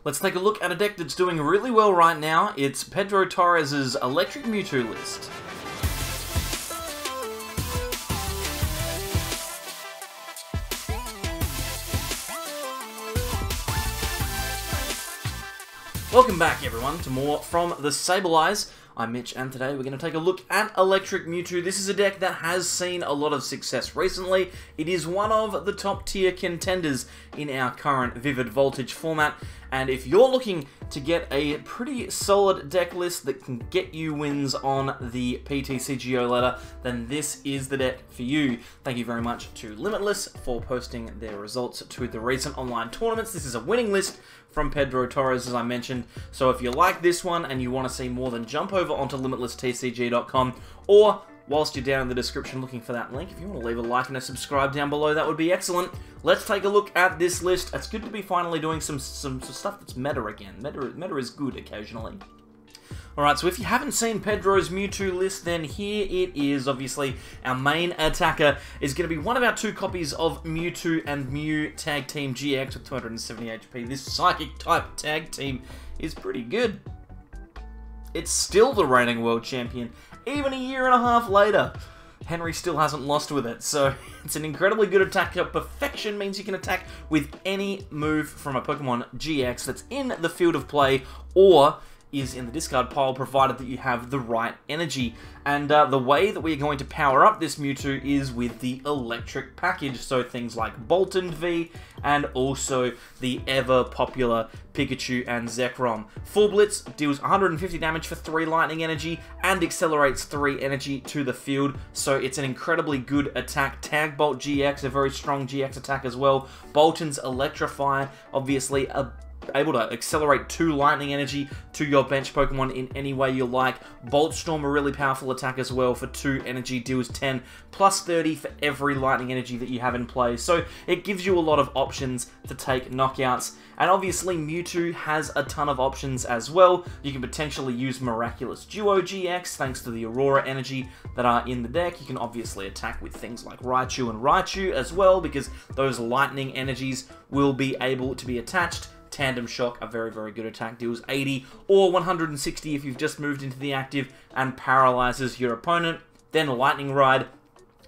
Let's take a look at a deck that's doing really well right now. It's Pedro Torres' Electric Mewtwo list. Welcome back everyone to more from the Sableyes. I'm Mitch and today we're going to take a look at Electric Mewtwo. This is a deck that has seen a lot of success recently. It is one of the top tier contenders in our current Vivid Voltage format. And if you're looking to get a pretty solid deck list that can get you wins on the PTCGO ladder, then this is the deck for you. Thank you very much to Limitless for posting their results to the recent online tournaments. This is a winning list from Pedro Torres, as I mentioned. So if you like this one and you want to see more, then jump over onto limitlesstcg.com, or whilst you're down in the description looking for that link, if you want to leave a like and a subscribe down below, that would be excellent. Let's take a look at this list. It's good to be finally doing some stuff that's meta again. Meta is good occasionally. Alright, so if you haven't seen Pedro's Mewtwo list, then here it is. Obviously, our main attacker is going to be one of our two copies of Mewtwo and Mew Tag Team GX with 270 HP. This Psychic-type tag team is pretty good. It's still the reigning world champion, even a year and a half later. Henry still hasn't lost with it, so it's an incredibly good attack. Perfection means you can attack with any move from a Pokemon GX that's in the field of play, or is in the discard pile, provided that you have the right energy. And the way that we're going to power up this Mewtwo is with the electric package, so things like Boltund V and also the ever popular Pikachu and Zekrom. Full Blitz deals 150 damage for 3 lightning energy and accelerates 3 energy to the field, so it's an incredibly good attack. Tag Bolt GX, a very strong GX attack as well. Boltund's Electrify, obviously able to accelerate 2 lightning energy to your bench Pokemon in any way you like. Bolt Storm, a really powerful attack as well for 2 energy, deals 10 plus 30 for every lightning energy that you have in play. So it gives you a lot of options to take knockouts. And obviously Mewtwo has a ton of options as well. You can potentially use Miraculous Duo GX thanks to the Aurora energy that are in the deck. You can obviously attack with things like Raichu and Raichu as well, because those lightning energies will be able to be attached. Tandem Shock, a very, very good attack, deals 80 or 160 if you've just moved into the active and paralyzes your opponent. Then Lightning Ride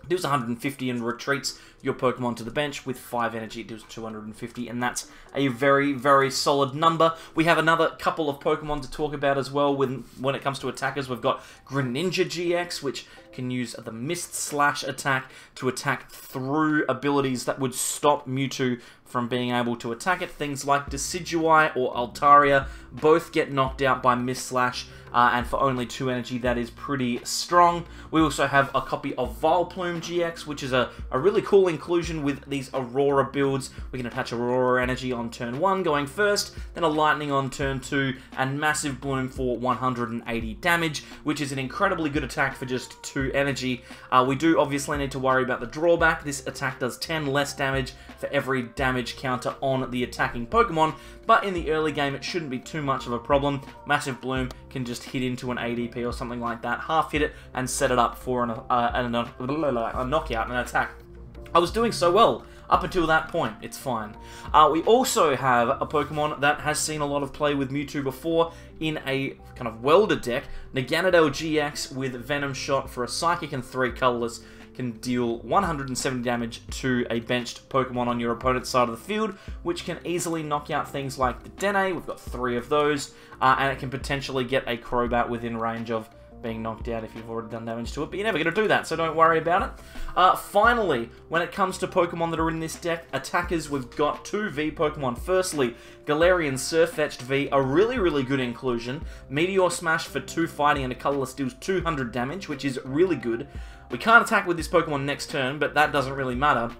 deals 150 and retreats your Pokemon to the bench. With 5 energy, it deals 250, and that's a very, very solid number. We have another couple of Pokemon to talk about as well when it comes to attackers. We've got Greninja-GX, which can use the Mist Slash attack to attack through abilities that would stop Mewtwo from being able to attack it. Things like Decidueye or Altaria both get knocked out by Mist Slash, and for only 2 energy, that is pretty strong. We also have a copy of Vileplume-GX, which is a really cool inclusion with these Aurora builds. We can attach Aurora energy on turn 1 going first, then a Lightning on turn 2, and Massive Bloom for 180 damage, which is an incredibly good attack for just 2 energy. We do obviously need to worry about the drawback. This attack does 10 less damage for every damage counter on the attacking Pokemon, but in the early game it shouldn't be too much of a problem. Massive Bloom can just hit into an ADP or something like that, half hit it, and set it up for a knockout, an attack. I was doing so well up until that point. It's fine. We also have a Pokemon that has seen a lot of play with Mewtwo before in a kind of welder deck. Naganadel-GX with Venom Shot for a Psychic and 3 colorless can deal 170 damage to a benched Pokemon on your opponent's side of the field, which can easily knock out things like the Dedenne. We've got 3 of those, and it can potentially get a Crobat within range of being knocked out if you've already done damage to it, but you're never going to do that, so don't worry about it. Finally, when it comes to Pokemon that are in this deck, attackers, we've got 2 V Pokemon. Firstly, Galarian Sirfetch'd V, a really, really good inclusion. Meteor Smash for 2 fighting and a colorless deals 200 damage, which is really good. We can't attack with this Pokemon next turn, but that doesn't really matter.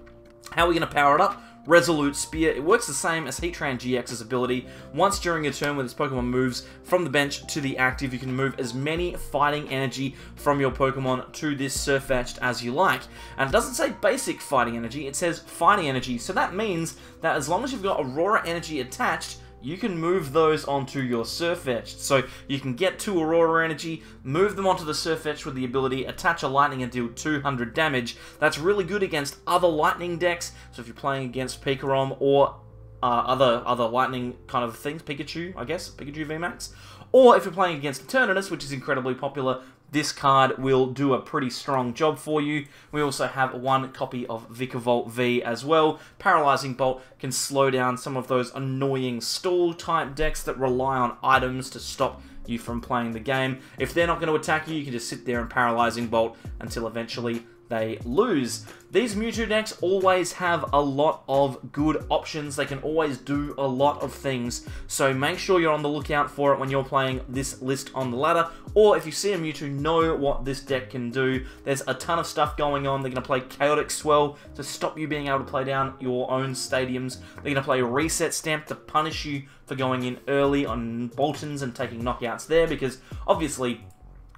How are we going to power it up? Resolute Spear. It works the same as Heatran-GX's ability. Once during a turn when this Pokemon moves from the bench to the active, you can move as many fighting energy from your Pokemon to this Sirfetch'd as you like. And it doesn't say basic fighting energy, it says fighting energy. So that means that as long as you've got Aurora energy attached, you can move those onto your Sirfetch'd. So you can get 2 Aurora energy, move them onto the Sirfetch'd with the ability, attach a lightning and deal 200 damage. That's really good against other lightning decks. So if you're playing against Pikarom or other lightning kind of things, Pikachu, I guess, Pikachu VMAX. Or if you're playing against Eternatus, which is incredibly popular, this card will do a pretty strong job for you. We also have one copy of Vikavolt V as well. Paralyzing Bolt can slow down some of those annoying stall-type decks that rely on items to stop you from playing the game. If they're not going to attack you, you can just sit there and Paralyzing Bolt until eventually they lose. These Mewtwo decks always have a lot of good options. They can always do a lot of things, so make sure you're on the lookout for it when you're playing this list on the ladder, or if you see a Mewtwo, know what this deck can do. There's a ton of stuff going on. They're going to play Chaotic Swell to stop you being able to play down your own stadiums. They're going to play Reset Stamp to punish you for going in early on Boltunds and taking knockouts there, because obviously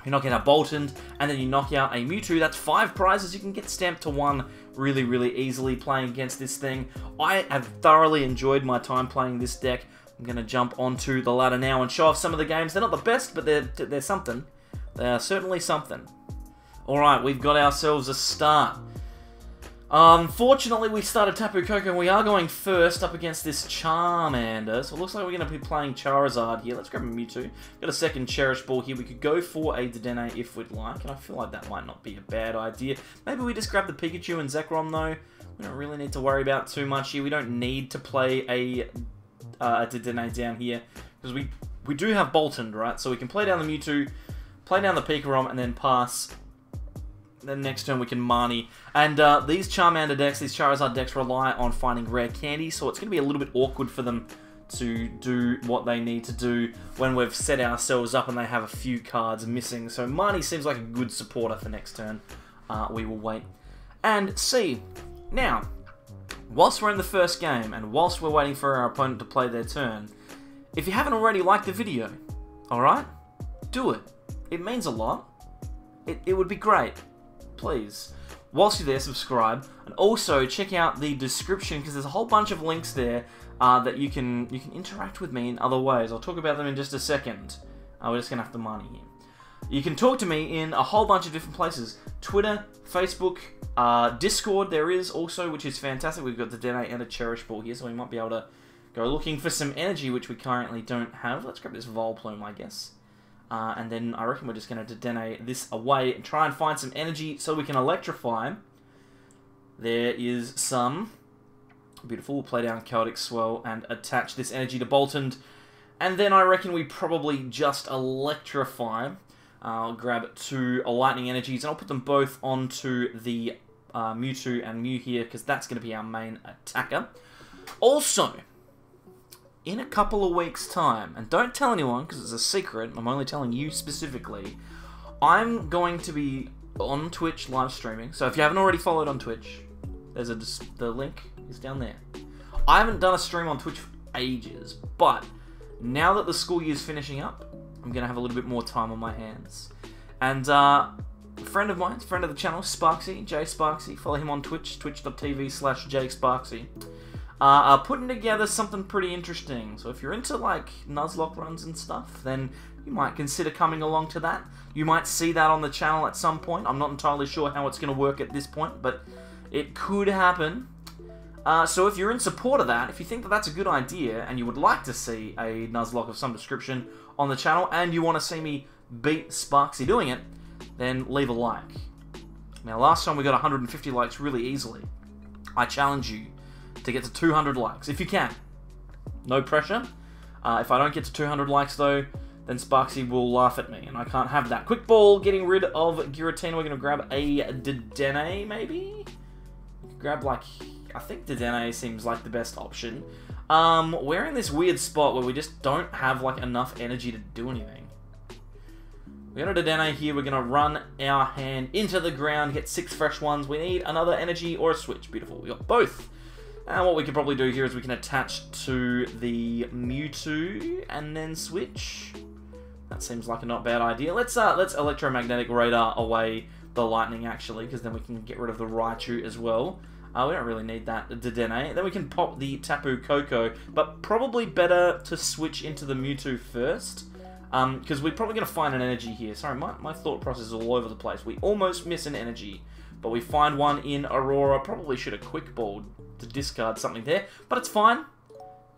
you knock out a Boltund, and then you knock out a Mewtwo. That's 5 prizes. You can get stamped to 1 really, really easily playing against this thing. I have thoroughly enjoyed my time playing this deck. I'm going to jump onto the ladder now and show off some of the games. They're not the best, but they're something. They are certainly something. Alright, we've got ourselves a start. Unfortunately, we started Tapu Koko, and we are going first up against this Charmander. So it looks like we're going to be playing Charizard here. Let's grab a Mewtwo. Got a second Cherish Ball here. We could go for a Dedenne if we'd like, and I feel like that might not be a bad idea. Maybe we just grab the Pikachu and Zekrom, though. We don't really need to worry about too much here. We don't need to play a Dedenne down here, because we do have Boltund, right? So we can play down the Mewtwo, play down the Pikarom, and then pass. Then next turn we can Marnie. And these Charmander decks, these Charizard decks rely on finding rare candy, so it's going to be a little bit awkward for them to do what they need to do when we've set ourselves up and they have a few cards missing. So Marnie seems like a good supporter for next turn. We will wait and see. Now, whilst we're in the first game, and whilst we're waiting for our opponent to play their turn, if you haven't already liked the video, alright, do it. It means a lot. It would be great. Please. Whilst you're there, subscribe, and also check out the description, because there's a whole bunch of links there that you can interact with me in other ways. I'll talk about them in just a second. We're just gonna have to money here. You can talk to me in a whole bunch of different places: Twitter, Facebook, Discord. There is also, which is fantastic. We've got the Dedenne and a Cherish Ball here, so we might be able to go looking for some energy, which we currently don't have. Let's grab this Vileplume, I guess. And then I reckon we're just going to Dedenne this away and try and find some energy so we can electrify. There is some. Beautiful. We'll play down Chaotic Swell and attach this energy to Boltund. And then I reckon we probably just electrify. I'll grab 2 lightning energies and I'll put them both onto the Mewtwo and Mew here, because that's going to be our main attacker. Also, in a couple of weeks' time, and don't tell anyone because it's a secret, I'm only telling you specifically, I'm going to be on Twitch live streaming. So if you haven't already followed on Twitch, the link is down there. I haven't done a stream on Twitch for ages, but now that the school year's finishing up, I'm going to have a little bit more time on my hands. And a friend of mine, friend of the channel, Sparksy, J Sparksy, follow him on Twitch, twitch.tv/JSparksy. Putting together something pretty interesting. So if you're into like Nuzlocke runs and stuff, then you might consider coming along to that. You might see that on the channel at some point. I'm not entirely sure how it's going to work at this point, but it could happen. So if you're in support of that, if you think that that's a good idea, and you would like to see a Nuzlocke of some description on the channel, and you want to see me beat Sparksy doing it, then leave a like. Now last time we got 150 likes really easily. I challenge you to get to 200 likes, if you can. No pressure. If I don't get to 200 likes, though, then Sparksy will laugh at me, and I can't have that. Quick Ball, getting rid of Giratina. We're going to grab a Dedenne, maybe? Grab, like, I think Dedenne seems like the best option. We're in this weird spot where we just don't have, like, enough energy to do anything. We got a Dedenne here. We're going to run our hand into the ground, get 6 fresh ones. We need another energy or a switch. Beautiful. We got both. And what we could probably do here is we can attach to the Mewtwo and then switch. That seems like a not bad idea. Let's Electromagnetic Radar away the Lightning, actually, because then we can get rid of the Raichu as well. We don't really need that Dedenne. Then we can pop the Tapu Koko, but probably better to switch into the Mewtwo first, because we're probably going to find an energy here. Sorry, my thought process is all over the place. We almost miss an energy, but we find one in Aurora. Probably should have Quick Balled to discard something there, but it's fine.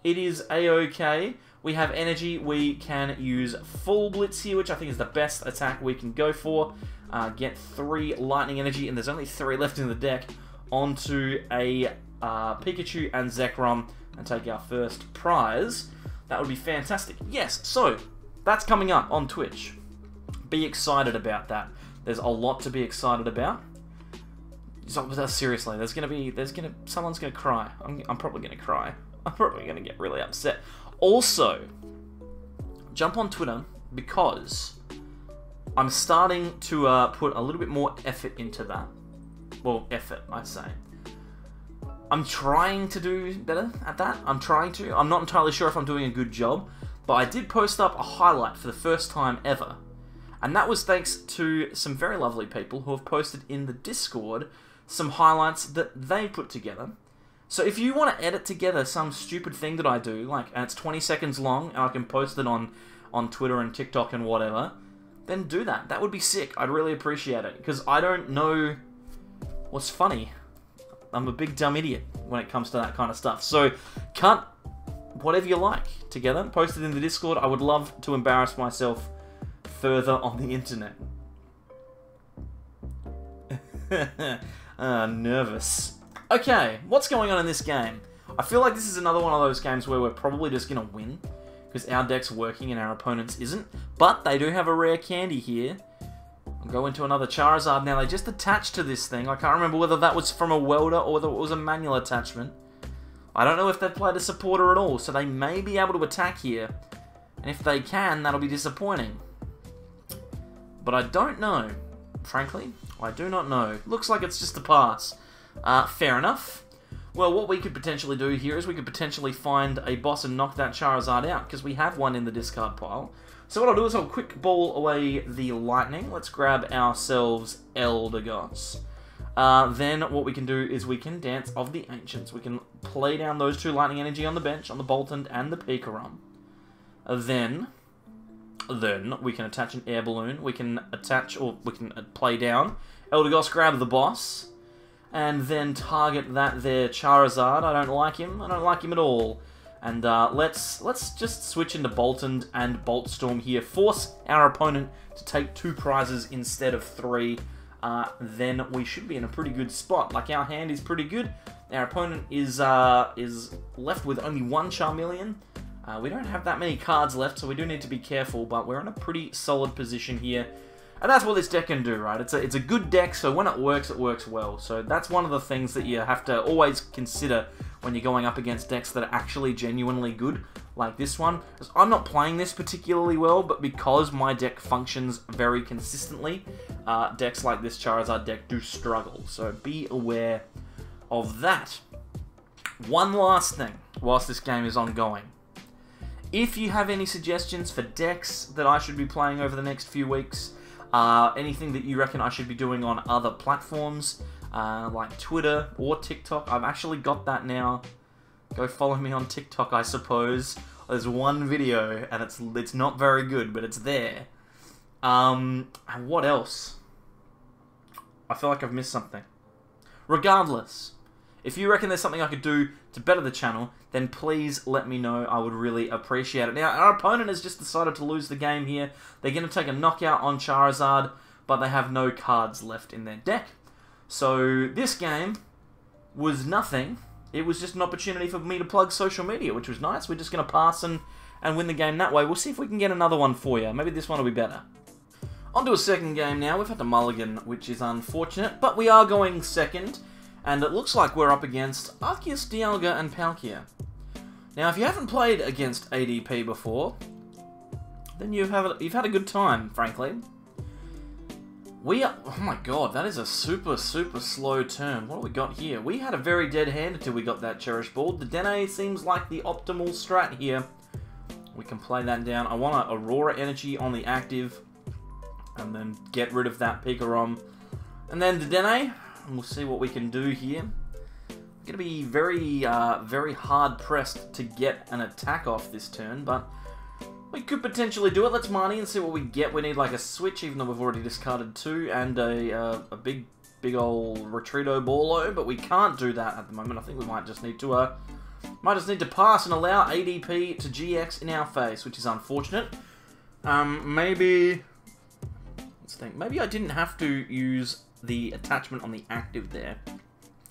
it is A-OK. We have energy. We can use full blitz here, which I think is the best attack we can go for. Get 3 lightning energy, and there's only 3 left in the deck, onto a Pikachu and Zekrom, and take our first prize. That would be fantastic. Yes, so that's coming up on Twitch. Be excited about that. There's a lot to be excited about. So, seriously, someone's gonna cry. I'm probably gonna cry. I'm probably gonna get really upset. Also, jump on Twitter, because I'm starting to put a little bit more effort into that. Well, effort, I say. I'm trying to do better at that. I'm not entirely sure if I'm doing a good job, but I did post up a highlight for the first time ever. And that was thanks to some very lovely people who have posted in the Discord some highlights that they put together. So if you want to edit together some stupid thing that I do, and it's 20 seconds long, and I can post it on Twitter and TikTok and whatever, then do that. That would be sick. I'd really appreciate it, because I don't know what's funny. I'm a big dumb idiot when it comes to that kind of stuff. So cut whatever you like together, post it in the Discord. I would love to embarrass myself further on the internet. Nervous. Okay, what's going on in this game? I feel like this is another one of those games where we're probably just going to win, because our deck's working and our opponent's isn't. But they do have a rare candy here. I'll go into another Charizard now. They just attached to this thing. I can't remember whether that was from a welder or whether it was a manual attachment. I don't know if they've played a supporter at all, so they may be able to attack here. And if they can, that'll be disappointing. But I don't know. Frankly, I do not know. Looks like it's just a pass. Fair enough. Well, what we could potentially do here is we could potentially find a boss and knock that Charizard out, because we have one in the discard pile. So what I'll do is I'll quick ball away the lightning. Let's grab ourselves Eldegoss. Then what we can do is we can Dance of the Ancients. We can play down those 2 lightning energy on the bench, on the Boltund and the Pikachu. Then we can attach an air balloon. We can attach, or we can play down Eldegoss, grab the boss, and then target that there Charizard. I don't like him. I don't like him at all. And let's just switch into Boltund and Bolt Storm here. Force our opponent to take 2 prizes instead of 3. Then we should be in a pretty good spot. Like, our hand is pretty good. Our opponent is left with only 1 Charmeleon. We don't have that many cards left, so we do need to be careful, but we're in a pretty solid position here. And that's what this deck can do, right? It's a good deck, so when it works well. So that's one of the things that you have to always consider when you're going up against decks that are actually genuinely good, like this one. I'm not playing this particularly well, but because my deck functions very consistently, decks like this Charizard deck do struggle. So be aware of that. One last thing, whilst this game is ongoing. If you have any suggestions for decks that I should be playing over the next few weeks, anything that you reckon I should be doing on other platforms, like Twitter or TikTok. I've actually got that now. Go follow me on TikTok, I suppose. There's one video, and it's not very good, but it's there. And what else? I feel like I've missed something. Regardless, if you reckon there's something I could do to better the channel, then please let me know. I would really appreciate it. Now, our opponent has just decided to lose the game here. They're going to take a knockout on Charizard, but they have no cards left in their deck. So this game was nothing. It was just an opportunity for me to plug social media, which was nice. We're just going to pass and win the game that way. We'll see if we can get another one for you. Maybe this one will be better. On to a second game now. We've had to mulligan, which is unfortunate, but we are going second. And it looks like we're up against Arceus, Dialga, and Palkia. Now, if you haven't played against ADP before, then you've had a good time, frankly. Oh my god, that is a super slow turn. What do we got here? We had a very dead hand until we got that Cherish Ball. The Dedenne seems like the optimal strat here. We can play that down. I want an Aurora Energy on the active, and then get rid of that Pikachu. And then Dedenne. And we'll see what we can do here. We're going to be very hard-pressed to get an attack off this turn, but we could potentially do it. Let's Marnie and see what we get. We need like a switch, even though we've already discarded 2, and a big old Retreato Ballo, but we can't do that at the moment. I think we might just need to Might just need to pass and allow ADP to GX in our face, which is unfortunate. Maybe... Let's think. Maybe I didn't have to use the attachment on the active there.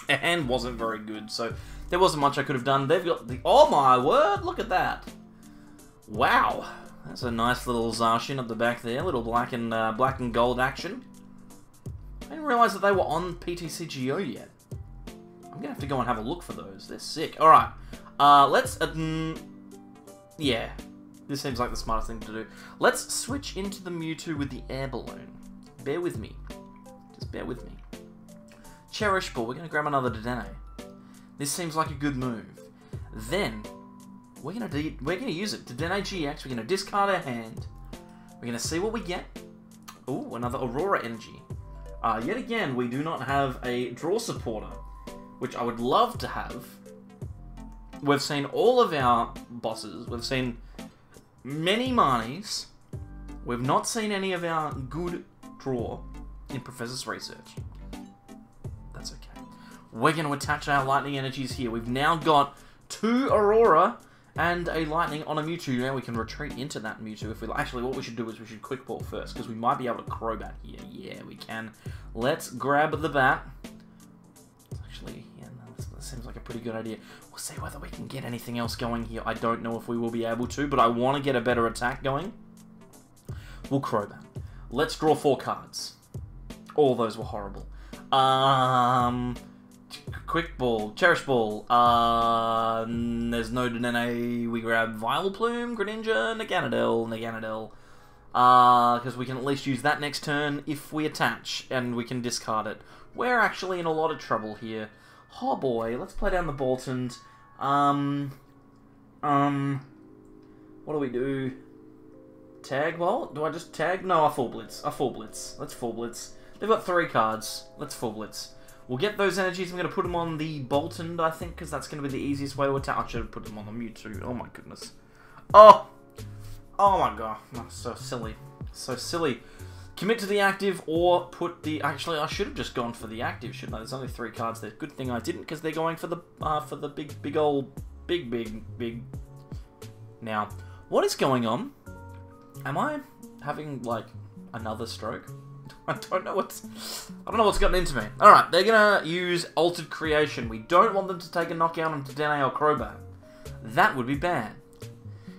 A hand wasn't very good, so there wasn't much I could have done. They've got the... Oh my word! Look at that! Wow! That's a nice little Zacian at the back there. Little black and gold action. I didn't realise that they were on PTCGO yet. I'm gonna have to go and have a look for those. They're sick. Alright. Let's... yeah. This seems like the smartest thing to do. Let's switch into the Mewtwo with the air balloon. Bear with me. Just bear with me. Cherish Ball. We're going to grab another Dedenne. This seems like a good move. Then, we're going to use it. Dedenne-GX. We're going to discard our hand. We're going to see what we get. Ooh, another Aurora Energy. Yet again, we do not have a draw supporter, which I would love to have. We've seen all of our bosses. We've seen many Marnies. We've not seen any of our good draw in Professor's research. That's okay. We're going to attach our Lightning Energies here. We've now got 2 Aurora and a Lightning on a Mewtwo. Now we can retreat into that Mewtwo if we like. Actually, what we should do is we should Quick Ball first, because we might be able to Crobat here. Yeah, we can. Let's grab the bat. Actually, yeah, no, that seems like a pretty good idea. We'll see whether we can get anything else going here. I don't know if we will be able to, but I want to get a better attack going. We'll Crobat. Let's draw 4 cards. All those were horrible. Quick Ball, Cherish Ball. There's no Dedenne. We grab Vileplume, Greninja, Naganadel. Because we can at least use that next turn if we attach, and we can discard it. We're actually in a lot of trouble here. Oh boy, let's play down the Boltund. What do we do? Tag Bolt? Do I just tag? No, I full blitz. Let's full blitz. They've got 3 cards. Let's full blitz. We'll get those energies. I'm going to put them on the Boltund, I think, because that's going to be the easiest way to attack. I should have put them on the Mewtwo. Oh my goodness. Oh! Oh my god. Oh, so silly. So silly. Commit to the active or put the... Actually, I should have just gone for the active, shouldn't I? There's only 3 cards there. Good thing I didn't, because they're going for the big old... Big... Now, what is going on? Am I having, like, another stroke? I don't know what's gotten into me. Alright, they're gonna use Altered Creation. We don't want them to take a knockout on Dedenne or Crobat. That would be bad.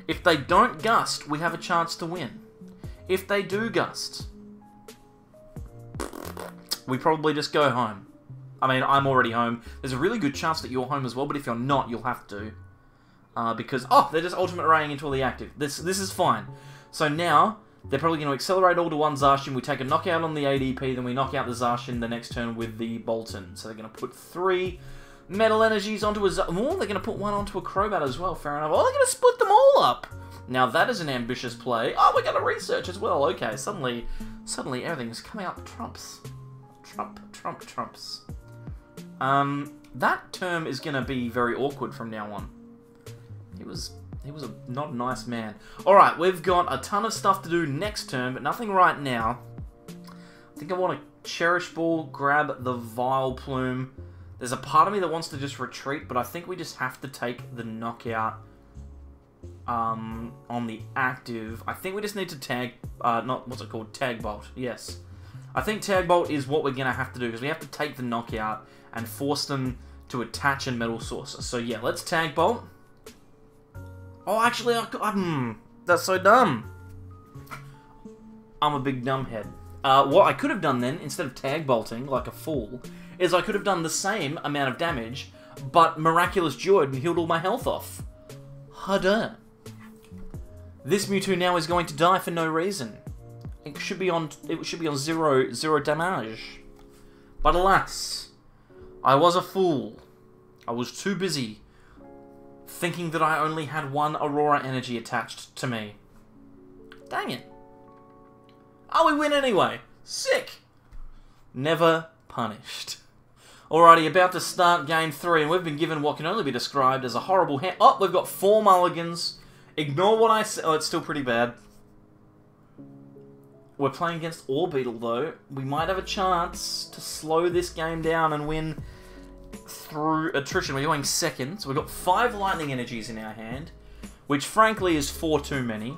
If they don't Gust, we have a chance to win. If they do Gust, we probably just go home. I mean, I'm already home. There's a really good chance that you're home as well, but if you're not, you'll have to. Because, oh, they're just Ultimate Raying into all the active. This is fine. So now, they're probably going to accelerate all to one Zacian. We take a knockout on the ADP, then we knock out the Zacian the next turn with the Boltund. So they're going to put 3 Metal Energies onto a Zacian. Oh, they're going to put 1 onto a Crobat as well. Fair enough. Oh, they're going to split them all up. Now that is an ambitious play. Oh, we're going to research as well. Okay, suddenly everything's coming out trumps. Trumps. That term is going to be very awkward from now on. He was not a nice man. Alright, we've got a ton of stuff to do next turn, but nothing right now. I think I want to Cherish Ball, grab the Vileplume. There's a part of me that wants to just retreat, but I think we just have to take the knockout on the active. I think we just need to tag, Tag Bolt, yes. I think Tag Bolt is what we're going to have to do, because we have to take the knockout and force them to attach and Metal Source. So yeah, let's Tag Bolt. Oh, actually, that's so dumb. I'm a big dumbhead. What I could have done then, instead of Tag Bolting like a fool, is I could have done the same amount of damage, but Miraculous Duo and healed all my health off. Hada. This Mewtwo now is going to die for no reason. It should be on zero damage. But alas, I was a fool. I was too busy thinking that I only had 1 Aurora Energy attached to me. Dang it. Oh, we win anyway. Sick. Never punished. Alrighty, about to start game 3, and we've been given what can only be described as a horrible hand. Oh, we've got 4 mulligans. Ignore what I said. Oh, it's still pretty bad. We're playing against Orbeetle, though. We might have a chance to slow this game down and win through attrition. We're going second. So we've got 5 lightning energies in our hand, which frankly is 4 too many.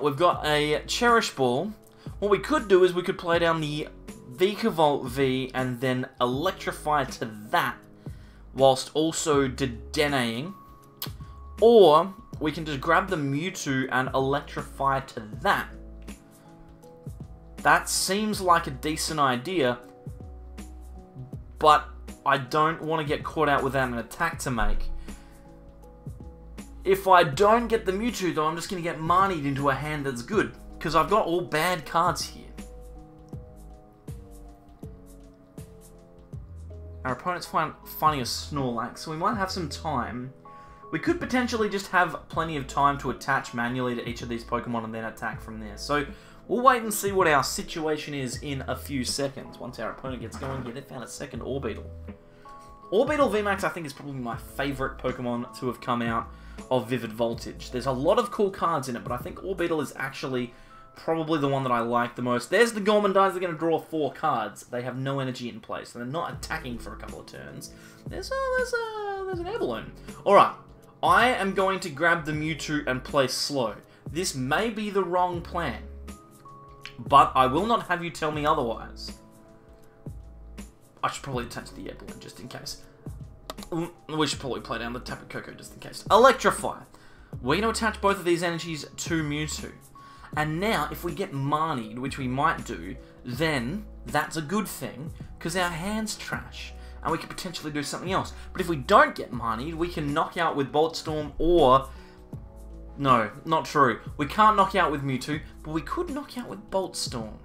We've got a Cherish Ball. What we could do is we could play down the Vikavolt V and then Electrify to that, whilst also Dedenne-ing. Or we can just grab the Mewtwo and Electrify to that. That seems like a decent idea, but I don't want to get caught out without an attack to make. If I don't get the Mewtwo, though, I'm just going to get Marnied into a hand that's good, because I've got all bad cards here. Our opponent's finding a Snorlax, so we might have some time. We could potentially just have plenty of time to attach manually to each of these Pokemon and then attack from there. So we'll wait and see what our situation is in a few seconds. Once our opponent gets going here, they found a second Orbeetle. Orbeetle VMAX, I think, is probably my favourite Pokemon to have come out of Vivid Voltage. There's a lot of cool cards in it, but I think Orbeetle is actually probably the one that I like the most. There's the Gourmandise. They're going to draw 4 cards. They have no energy in place, so they're not attacking for a couple of turns. There's an air balloon. Alright, I am going to grab the Mewtwo and play slow. This may be the wrong plan, but I will not have you tell me otherwise. I should probably attach the air balloon just in case. We should probably play down the Tapu Koko just in case. Electrify. We're going to attach both of these energies to Mewtwo. And now, if we get Marnied, which we might do, then that's a good thing, because our hand's trash, and we could potentially do something else. But if we don't get Marnied, we can knock out with Bolt Storm, or... No, not true. We can't knock out with Mewtwo, but we could knock out with Bolt Storm,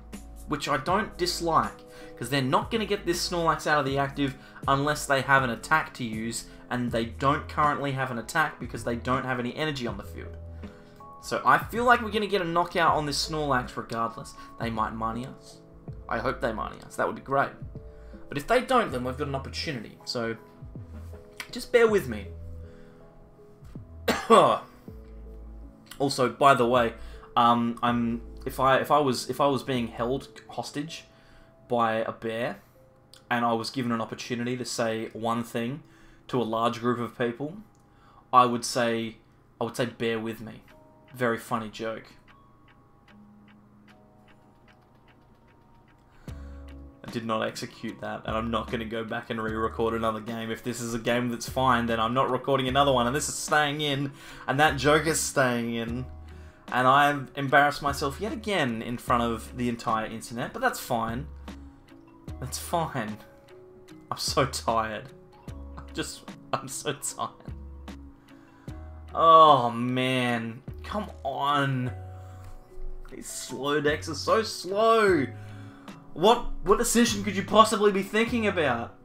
which I don't dislike, because they're not going to get this Snorlax out of the active unless they have an attack to use, and they don't currently have an attack because they don't have any energy on the field. So I feel like we're going to get a knockout on this Snorlax regardless. They might Marnie us. I hope they Marnie us. That would be great. But if they don't, then we've got an opportunity. So just bear with me. Also, by the way, if I was being held hostage by a bear and I was given an opportunity to say one thing to a large group of people, I would say bear with me. Very funny joke. I did not execute that, and I'm not going to go back and re-record another game. If this is a game that's fine, then I'm not recording another one, and this is staying in, and that joke is staying in. And I've embarrassed myself yet again in front of the entire internet, but that's fine. That's fine. I'm so tired. I'm so tired. Oh, man. Come on. These slow decks are so slow. What decision could you possibly be thinking about?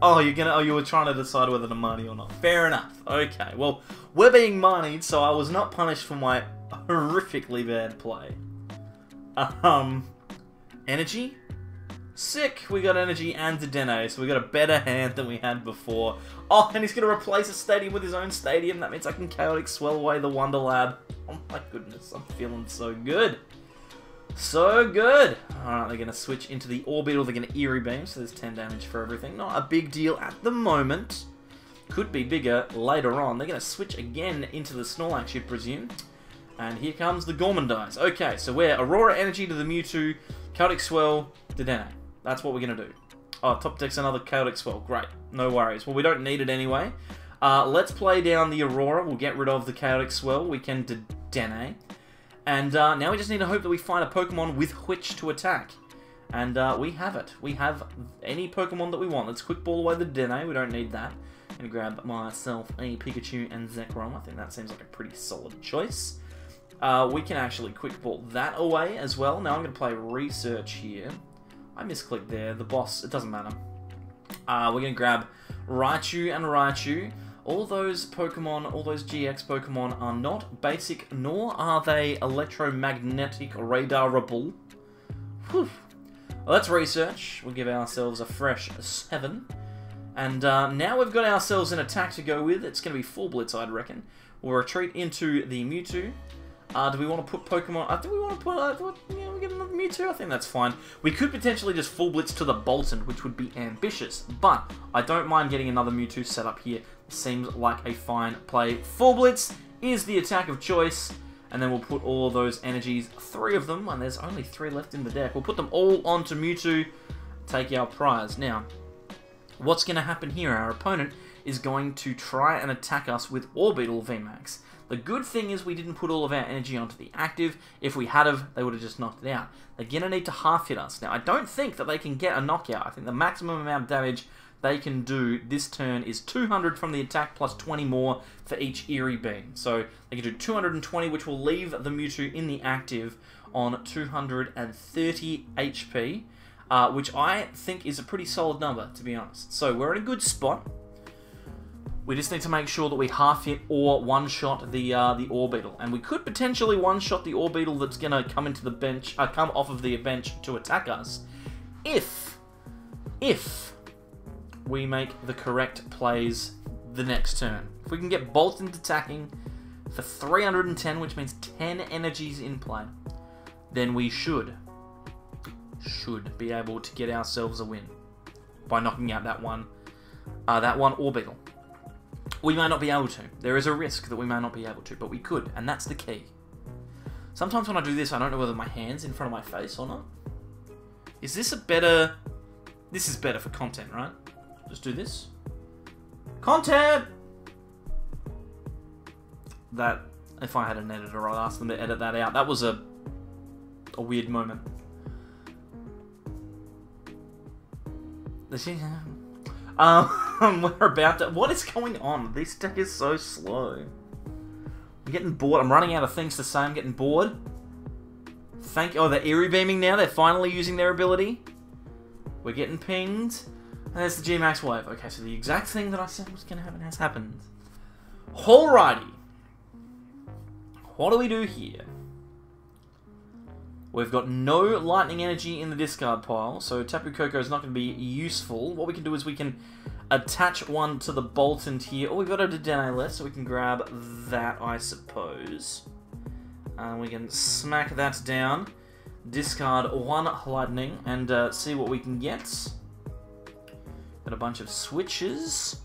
Oh, you were trying to decide whether to Marnie or not. Fair enough. Okay, well, we're being Marnied, so I was not punished for my horrifically bad play. Energy? Sick! We got energy and Dedenne, so we got a better hand than we had before. Oh, and he's going to replace a stadium with his own stadium. That means I can Chaotic Swell away the Wonder Lab. Oh my goodness, I'm feeling so good. So good! Alright, they're going to switch into the Orbeetle. They're going to Eerie Beam, so there's 10 damage for everything. Not a big deal at the moment. Could be bigger later on. They're going to switch again into the Snorlax, you'd presume. And here comes the Gourmandise. Okay, so we're Aurora Energy to the Mewtwo, Chaotic Swell, Dedenne. That's what we're going to do. Oh, top deck's another Chaotic Swell. Great. No worries. Well, we don't need it anyway. Let's play down the Aurora. We'll get rid of the Chaotic Swell. We can Dedenne. And now we just need to hope that we find a Pokemon with which to attack. And we have it. We have any Pokemon that we want. Let's Quick Ball away the Dedenne. We don't need that. I'm going to grab myself a Pikachu and Zekrom. I think that seems like a pretty solid choice. We can actually Quick Ball that away as well. Now I'm going to play Research here. I misclicked there. The boss, it doesn't matter. We're going to grab Raichu and Raichu. All those Pokemon, all those GX Pokemon are not basic, nor are they electromagnetic radarable. Whew. Well, let's Research. We'll give ourselves a fresh 7. And now we've got ourselves an attack to go with. It's going to be full Blitz, I'd reckon. We'll retreat into the Mewtwo. Do we want to put Pokemon... do we want to put... we get another Mewtwo? I think that's fine. We could potentially just full blitz to the Boltund, which would be ambitious, but I don't mind getting another Mewtwo set up here. Seems like a fine play. Full blitz is the attack of choice, and then we'll put all of those energies, 3 of them, and there's only 3 left in the deck. We'll put them all onto Mewtwo, take our prize. Now, what's going to happen here? Our opponent is going to try and attack us with Orbeetle VMAX. The good thing is we didn't put all of our energy onto the active. If we had have, they would have just knocked it out. They're going to need to half hit us. Now, I don't think that they can get a knockout. I think the maximum amount of damage they can do this turn is 200 from the attack plus 20 more for each Eerie Beam. So they can do 220, which will leave the Mewtwo in the active on 230 HP, which I think is a pretty solid number, to be honest. So we're in a good spot. We just need to make sure that we half hit or one-shot the Orbeetle. And we could potentially one-shot the Orbeetle that's going to come into the bench, come off of the bench to attack us. If we make the correct plays the next turn. If we can get Boltund attacking for 310, which means 10 energies in play, then we should be able to get ourselves a win by knocking out that one Orbeetle. We may not be able to. There is a risk that we may not be able to, but we could, and that's the key. Sometimes when I do this, I don't know whether my hand's in front of my face or not. Is this a better... This is better for content, right? Just do this. Content! That, if I had an editor, I'd ask them to edit that out. That was a weird moment. We're about to... What is going on? This deck is so slow. I'm getting bored. I'm running out of things to say. I'm getting bored. Oh, they're Eerie Beaming now. They're finally using their ability. We're getting pinged. And there's the G-Max Wave. Okay, so the exact thing that I said was going to happen has happened. Alrighty. What do we do here? We've got no Lightning Energy in the discard pile, so Tapu Koko is not going to be useful. What we can do is we can attach one to the Boltund here. Oh, we've got a Dedenne left, so we can grab that, I suppose. And we can smack that down. Discard one Lightning and see what we can get. Got a bunch of switches,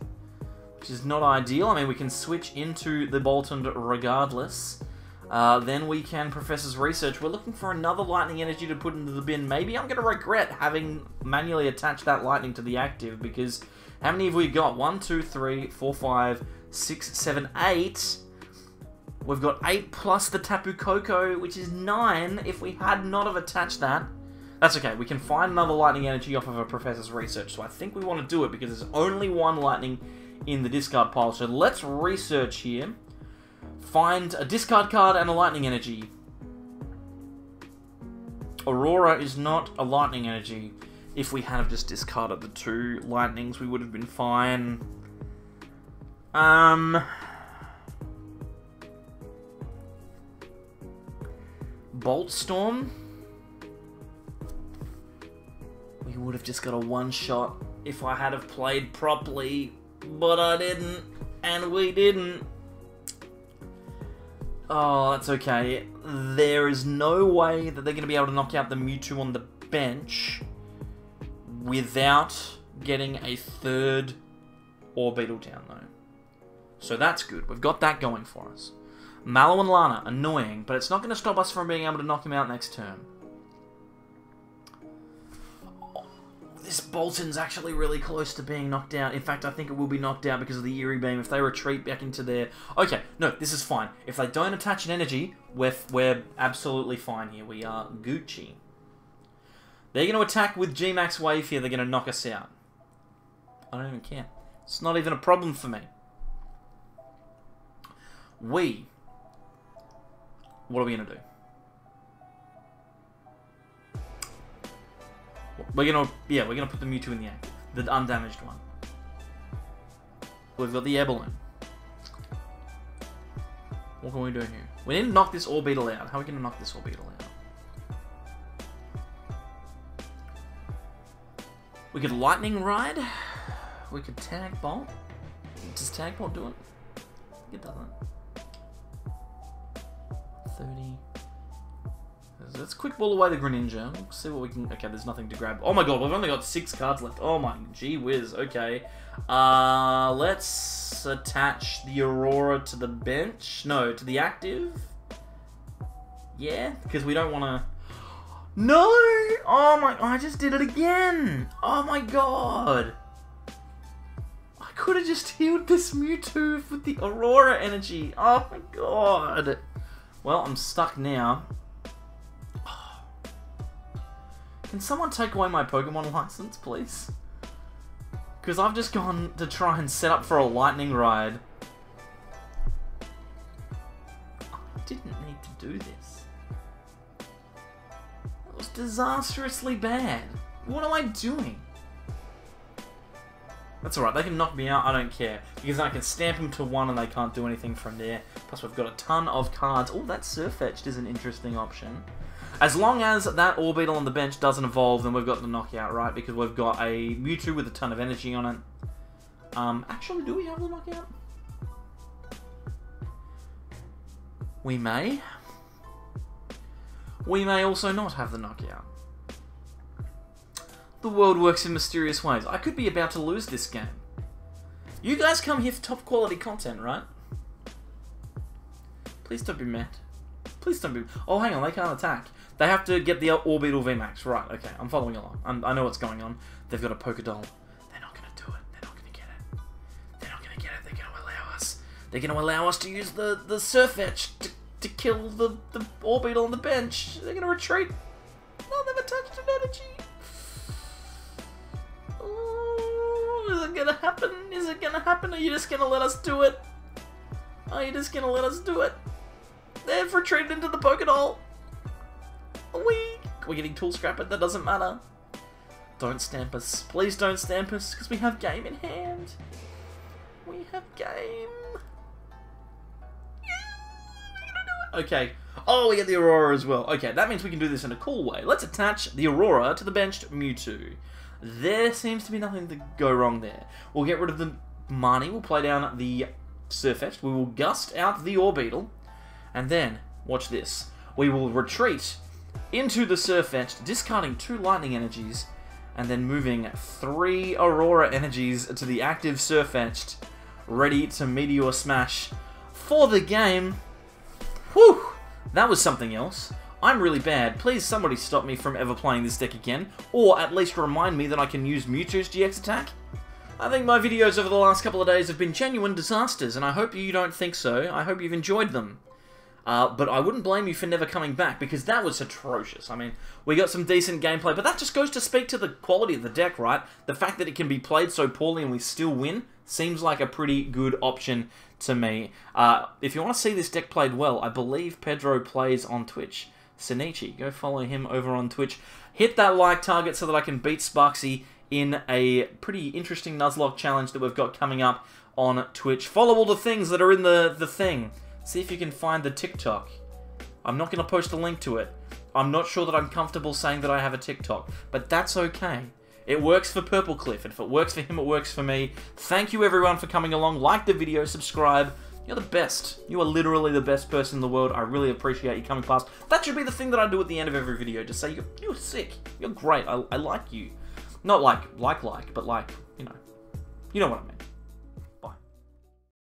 which is not ideal. I mean, we can switch into the Boltund regardless. Then we can Professor's Research. We're looking for another Lightning Energy to put into the bin. Maybe I'm going to regret having manually attached that Lightning to the active, because how many have we got? 1, 2, 3, 4, 5, 6, 7, 8. We've got 8 plus the Tapu Koko, which is 9. If we had not have attached that, that's okay. We can find another Lightning Energy off of a Professor's Research. So I think we want to do it because there's only one Lightning in the discard pile. So let's research here. Find a discard card and a Lightning Energy. Aurora is not a Lightning Energy. If we had have just discarded the 2 Lightnings, we would have been fine. Bolt Storm. We would have just got a one-shot if I had have played properly, but I didn't, and we didn't. Oh, that's okay. There is no way that they're going to be able to knock out the Mewtwo on the bench without getting a 3rd Orbeetle down, though. So that's good. We've got that going for us. Mallow and Lana, annoying, but it's not going to stop us from being able to knock him out next turn. Oh, this Boltund's actually really close to being knocked out. In fact, I think it will be knocked out because of the Eerie Beam if they retreat back into their... Okay, no, this is fine. If they don't attach an energy, we're absolutely fine here. We are Gucci. They're going to attack with G-Max Wave here. They're going to knock us out. I don't even care. It's not even a problem for me. What are we going to do? We're going to put the Mewtwo in the active. The undamaged one. We've got the Alolan. What can we do here? We need to knock this Orbeetle out. How are we going to knock this Orbeetle out? We could Lightning Ride. We could Tag Bolt. Does Tag Bolt do it? It doesn't. 30. Let's quick ball away the Greninja. We'll see what we can... Okay, there's nothing to grab. Oh my god, we've only got 6 cards left. Oh my gee whiz. Okay. Let's attach the Aurora to the bench. No, to the active. Yeah, because we don't want to... No! Oh my... I just did it again! Oh my god! I could have just healed this Mewtwo with the Aurora energy. Oh my god! Well, I'm stuck now. Can someone take away my Pokemon license, please? Because I've just gone to try and set up for a lightning ride. I didn't need to do this. That was disastrously bad. What am I doing? That's alright, they can knock me out, I don't care. Because I can stamp them to 1 and they can't do anything from there. Plus we've got a ton of cards. Oh, that Sirfetch'd is an interesting option. As long as that Orbeetle on the bench doesn't evolve, then we've got the knockout, right? Because we've got a Mewtwo with a ton of energy on it. Actually, do we have the knockout? We may. We may also not have the knockout. The world works in mysterious ways. I could be about to lose this game. You guys come here for top quality content, right? Please don't be mad. Please don't be... Oh, hang on, they can't attack. They have to get the Orbeetle VMAX. Right, okay, I'm following along. I know what's going on. They've got a Pokédoll. They're not going to do it. They're not going to get it. They're not going to get it. They're going to allow us. They're going to allow us to use the Sirfetch'd to kill the Orbeetle on the bench. They're going to retreat. No, they've attached an energy. Is it gonna happen? Is it gonna happen? Are you just gonna let us do it? Are you just gonna let us do it? They've retreated into the Pokédoll. We're getting tool scrap, but that doesn't matter. Don't stamp us. Please don't stamp us, because we have game in hand. We have game. Okay. Oh, we get the Aurora as well. Okay, that means we can do this in a cool way. Let's attach the Aurora to the benched Mewtwo. There seems to be nothing to go wrong there. We'll get rid of the Marnie. We'll play down the Sirfetch'd. We will gust out the Orbeetle. And then, watch this. We will retreat into the Sirfetch'd, discarding 2 Lightning Energies, and then moving 3 Aurora Energies to the active Sirfetch'd, ready to Meteor Smash for the game. Whew! That was something else. I'm really bad. Please somebody stop me from ever playing this deck again, or at least remind me that I can use Mewtwo's GX attack. I think my videos over the last couple of days have been genuine disasters, and I hope you don't think so. I hope you've enjoyed them. But I wouldn't blame you for never coming back, because that was atrocious. I mean, we got some decent gameplay, but that just goes to speak to the quality of the deck, right? The fact that it can be played so poorly and we still win seems like a pretty good option to me. If you want to see this deck played well, I believe Pedro plays on Twitch. Sinichi, go follow him over on Twitch. Hit that like target so that I can beat Sparksy in a pretty interesting Nuzlocke challenge that we've got coming up on Twitch. Follow all the things that are in the thing. See if you can find the TikTok. I'm not going to post a link to it. I'm not sure that I'm comfortable saying that I have a TikTok, but that's okay. It works for Purple Cliff, and if it works for him, it works for me. Thank you everyone for coming along. Like the video, subscribe. You're the best. You are literally the best person in the world. I really appreciate you coming past. That should be the thing that I do at the end of every video. Just say, you're sick. You're great. I like you. Not like, but like, you know what I mean.